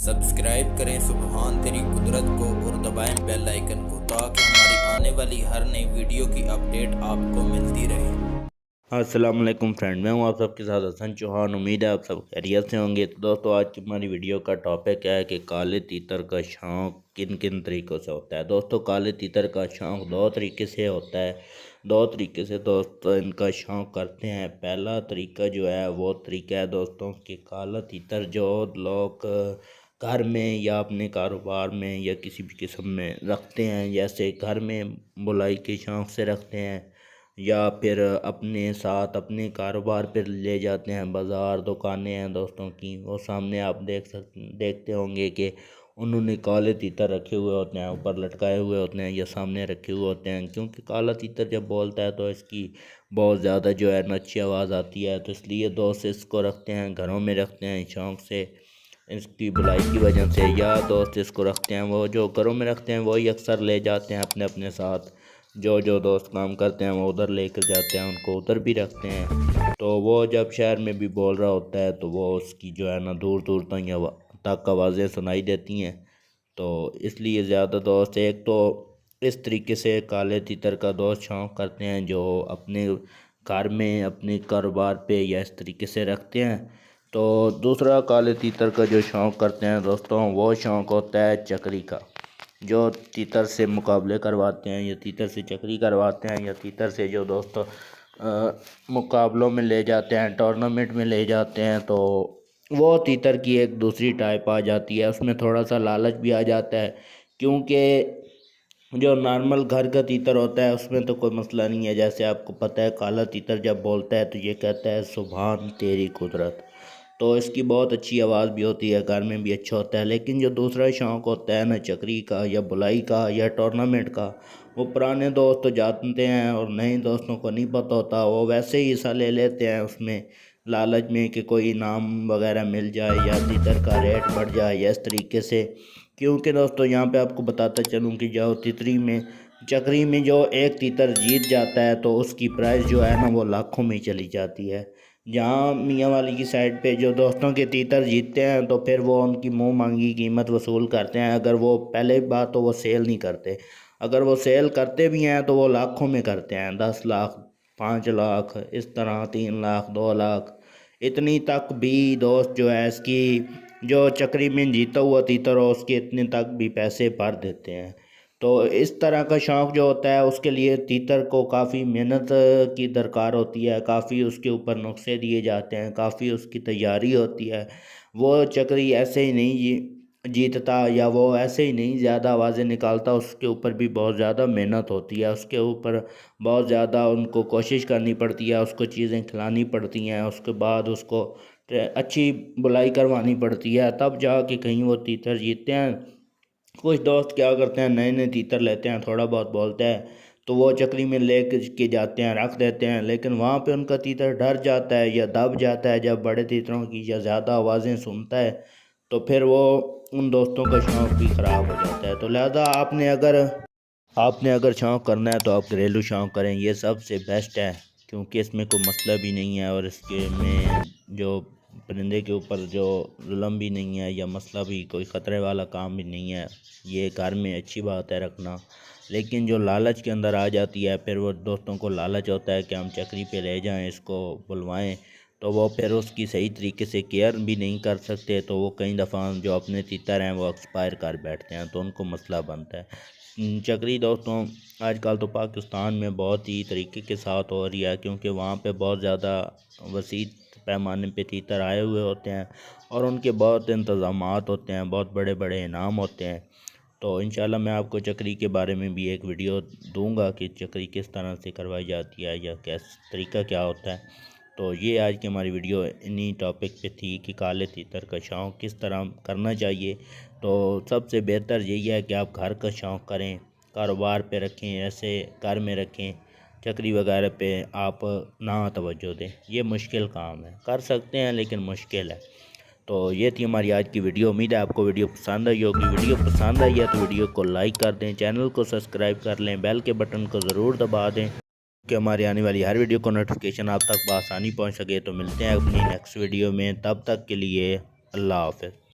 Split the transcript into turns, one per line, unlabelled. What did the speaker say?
Subscribe करें सुबहान तेरी कुदरत को और दबाएं बेल आइकन को ताकि हमारी आने वाली हर नई वीडियो की अपडेट आपको मिलती रहे।
अस्सलाम वालेकुम फ्रेंड, मैं हूं आप सबके साथ हसन चौहान। उम्मीद है आप सब खैरियत से होंगे। तो दोस्तों, आज की हमारी वीडियो का टॉपिक है कि काले तीतर का शौक़ किन किन तरीक़ों से होता है। दोस्तों, काले तीतर का शौक़ दो तरीके से होता है। दो तरीके से दोस्तों इनका शौक़ करते हैं। पहला तरीका जो है वो तरीका है दोस्तों कि काला तीतर जो लोग घर में या अपने कारोबार में या किसी भी किस्म में रखते हैं, जैसे घर में बुलाई के शौक़ से रखते हैं या फिर अपने साथ अपने कारोबार पर ले जाते हैं। बाज़ार दुकानें हैं दोस्तों की, वो सामने आप देखते होंगे कि उन्होंने काले तीतर रखे हुए होते हैं, ऊपर लटकाए हुए होते हैं या सामने रखे हुए होते हैं। क्योंकि काला तीतर जब बोलता है तो इसकी बहुत ज़्यादा जो है अच्छी आवाज़ आती है, तो इसलिए दोस्त इसको रखते हैं, घरों में रखते हैं शौक़ से, इसकी बुलाई की वजह से। या दोस्त इसको रखते हैं, वो जो घरों में रखते हैं वही अक्सर ले जाते हैं अपने अपने साथ। जो जो दोस्त काम करते हैं वो उधर लेकर जाते हैं, उनको उधर भी रखते हैं। तो वो जब शहर में भी बोल रहा होता है तो वो उसकी जो है ना दूर दूर तक आवाज़ें सुनाई देती हैं। तो इसलिए ज़्यादा दोस्त एक तो इस तरीके से काले तीतर का दोस्त शौक़ करते हैं, जो अपने घर में अपने कारोबार पे या इस तरीके से रखते हैं। तो दूसरा काले तीतर का जो शौक़ करते हैं दोस्तों, वो शौक़ होता है चकरी का। जो तीतर से मुकाबले करवाते हैं या तीतर से चकरी करवाते हैं या तीतर से जो दोस्तों मुकाबलों में ले जाते हैं, टूर्नामेंट में ले जाते हैं, तो वो तीतर की एक दूसरी टाइप आ जाती है। उसमें थोड़ा सा लालच भी आ जाता है, क्योंकि जो नॉर्मल घर का तीतर होता है उसमें तो कोई मसला नहीं है। जैसे आपको पता है काला तीतर जब बोलता है तो ये कहता है सुभान तेरी कुदरत, तो इसकी बहुत अच्छी आवाज़ भी होती है, घर में भी अच्छा होता है। लेकिन जो दूसरा शौक़ होता है ना चकरी का या बुलाई का या टूर्नामेंट का, वो पुराने दोस्त तो जानते हैं और नए दोस्तों को नहीं पता होता। वो वैसे ही हिस्सा ले लेते हैं उसमें लालच में कि कोई इनाम वगैरह मिल जाए या तीतर का रेट बढ़ जाए या इस तरीके से। क्योंकि दोस्तों यहाँ पे आपको बताता चलूँ कि जो चकरी में जो एक तीतर जीत जाता है तो उसकी प्राइस जो है ना वो लाखों में चली जाती है। जहाँ मियाँ वाली की साइड पे जो दोस्तों के तीतर जीतते हैं तो फिर वो उनकी मुँह मांगी कीमत वसूल करते हैं। अगर वो पहले बात तो वो सेल नहीं करते, अगर वो सेल करते भी हैं तो वो लाखों में करते हैं, 10 लाख 5 लाख इस तरह, 3 लाख 2 लाख इतनी तक भी दोस्त जो है इसकी जो चकरी में जीता हुआ तीतर हो उसके इतने तक भी पैसे भर देते हैं। तो इस तरह का शौक़ जो होता है उसके लिए तीतर को काफ़ी मेहनत की दरकार होती है, काफ़ी उसके ऊपर नुस्खे दिए जाते हैं, काफ़ी उसकी तैयारी होती है। वो चकरी ऐसे ही नहीं जीतता या वो ऐसे ही नहीं ज़्यादा आवाज़ें निकालता, उसके ऊपर भी बहुत ज़्यादा मेहनत होती है, उसके ऊपर बहुत ज़्यादा उनको कोशिश करनी पड़ती है, उसको चीज़ें खिलानी पड़ती हैं, उसके बाद उसको अच्छी बुलाई करवानी पड़ती है, तब जाके कहीं वो तीतर जीतते हैं। कुछ दोस्त क्या करते हैं, नए नए तीतर लेते हैं, थोड़ा बहुत बोलते हैं तो वो चकरी में ले के जाते हैं, रख देते हैं, लेकिन वहाँ पे उनका तीतर डर जाता है या दब जाता है जब बड़े तीतरों की या ज़्यादा आवाज़ें सुनता है, तो फिर वो उन दोस्तों का शौक़ भी ख़राब हो जाता है। तो लिहाजा आपने अगर शौक़ करना है तो आप घरेलू शौक़ करें, ये सबसे बेस्ट है, क्योंकि इसमें कोई मसला भी नहीं है और इसके में जो परिंदे के ऊपर जो जुल्म भी नहीं है या मसला भी कोई ख़तरे वाला काम भी नहीं है। ये घर में अच्छी बात है रखना। लेकिन जो लालच के अंदर आ जाती है, फिर वो दोस्तों को लालच होता है कि हम चकरी पे ले जाएं, इसको बुलवाएं, तो वो फिर उसकी सही तरीके से केयर भी नहीं कर सकते, तो वो कई दफ़ा जो अपने तीतर हैं वो एक्सपायर कर बैठते हैं, तो उनको मसला बनता है। चकरी दोस्तों आजकल तो पाकिस्तान में बहुत ही तरीके के साथ हो रही है, क्योंकि वहाँ पे बहुत ज़्यादा वसी पैमाने पे तीतर आए हुए होते हैं और उनके बहुत इंतज़ामात होते हैं, बहुत बड़े बड़े इनाम होते हैं। तो इंशाल्लाह मैं आपको चकरी के बारे में भी एक वीडियो दूंगा कि चकरी किस तरह से करवाई जाती है या तरीका क्या होता है। तो ये आज की हमारी वीडियो इन्हीं टॉपिक पे थी कि काले तीतर का शौक़ किस तरह करना चाहिए। तो सबसे बेहतर यही है कि आप घर का शौक़ करें, कारोबार पे रखें, ऐसे घर में रखें, चकरी वगैरह पे आप ना तवज्जो दें। ये मुश्किल काम है, कर सकते हैं लेकिन मुश्किल है। तो ये थी हमारी आज की वीडियो। उम्मीद है आपको वीडियो पसंद आई होगी। वीडियो पसंद आई है तो वीडियो को लाइक कर दें, चैनल को सब्सक्राइब कर लें, बेल के बटन को ज़रूर दबा दें कि हमारी आने वाली हर वीडियो को नोटिफिकेशन आप तक बआसानी पहुंच सके। तो मिलते हैं अपनी नेक्स्ट वीडियो में, तब तक के लिए अल्लाह हाफ़िज़।